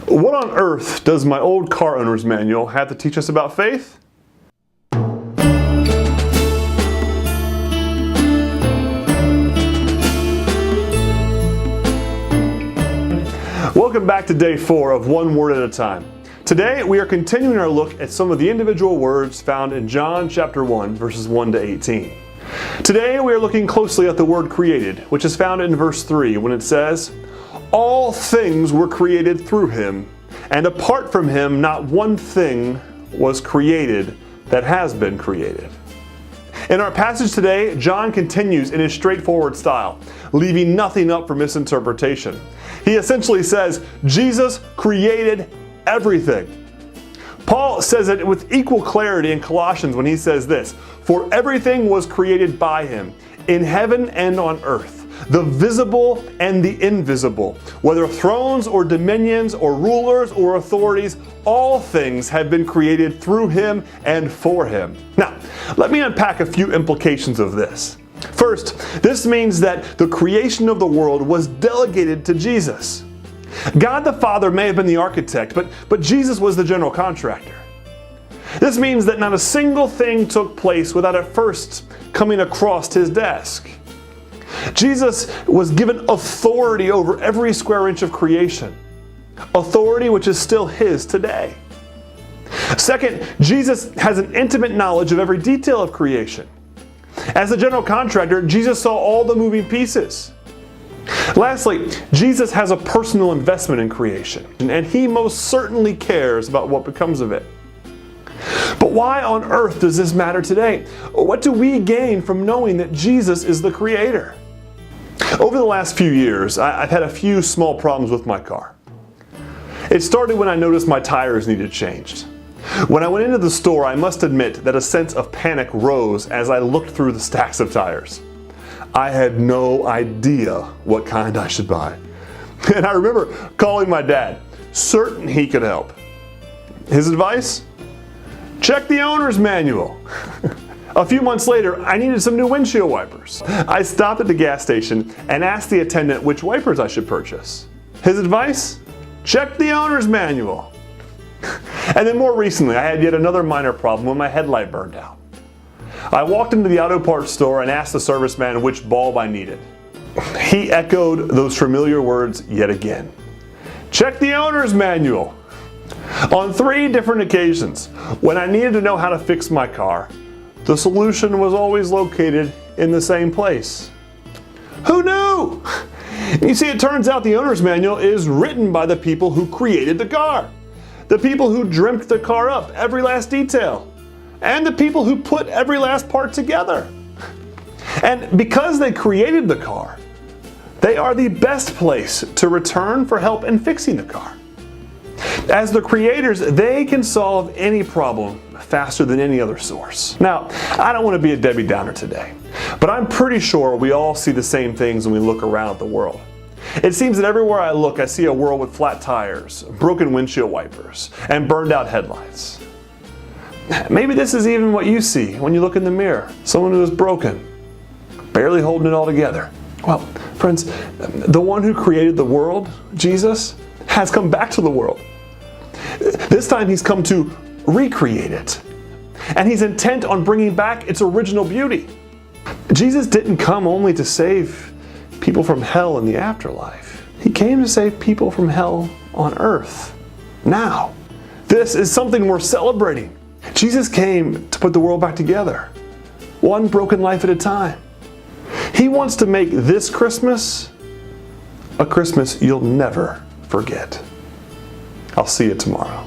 What on earth does my old car owner's manual have to teach us about faith? Welcome back to day 4 of One Word at a Time. Today we are continuing our look at some of the individual words found in John chapter 1 verses 1 to 18. Today we are looking closely at the word created, which is found in verse 3 when it says, "All things were created through him, and apart from him not one thing was created that has been created." In our passage today, John continues in his straightforward style, leaving nothing up for misinterpretation. He essentially says, Jesus created everything. Paul says it with equal clarity in Colossians when he says this, "For everything was created by him, in heaven and on earth, the visible and the invisible, whether thrones or dominions or rulers or authorities, all things have been created through him and for him." Now, let me unpack a few implications of this. First, this means that the creation of the world was delegated to Jesus. God the Father may have been the architect, but Jesus was the general contractor. This means that not a single thing took place without it first coming across his desk. Jesus was given authority over every square inch of creation, authority which is still his today. Second, Jesus has an intimate knowledge of every detail of creation. As the general contractor, Jesus saw all the moving pieces. Lastly, Jesus has a personal investment in creation, and he most certainly cares about what becomes of it. But why on earth does this matter today? What do we gain from knowing that Jesus is the Creator? Over the last few years, I've had a few small problems with my car. It started when I noticed my tires needed changed. When I went into the store, I must admit that a sense of panic rose as I looked through the stacks of tires. I had no idea what kind I should buy. And I remember calling my dad, certain he could help. His advice? Check the owner's manual. A few months later, I needed some new windshield wipers. I stopped at the gas station and asked the attendant which wipers I should purchase. His advice? Check the owner's manual. And then more recently, I had yet another minor problem when my headlight burned out. I walked into the auto parts store and asked the serviceman which bulb I needed. He echoed those familiar words yet again. Check the owner's manual. On 3 different occasions, when I needed to know how to fix my car, the solution was always located in the same place. Who knew? You see, it turns out the owner's manual is written by the people who created the car. The people who dreamt the car up, every last detail. And the people who put every last part together. And because they created the car, they are the best place to return for help in fixing the car. As the creators, they can solve any problem faster than any other source. Now, I don't want to be a Debbie Downer today, but I'm pretty sure we all see the same things when we look around at the world. It seems that everywhere I look, I see a world with flat tires, broken windshield wipers, and burned out headlights. Maybe this is even what you see when you look in the mirror. Someone who is broken, barely holding it all together. Well, friends, the one who created the world, Jesus, has come back to the world. This time he's come to recreate it. And he's intent on bringing back its original beauty. Jesus didn't come only to save people from hell in the afterlife. He came to save people from hell on earth, now. This is something we're celebrating. Jesus came to put the world back together, one broken life at a time. He wants to make this Christmas a Christmas you'll never forget. I'll see you tomorrow.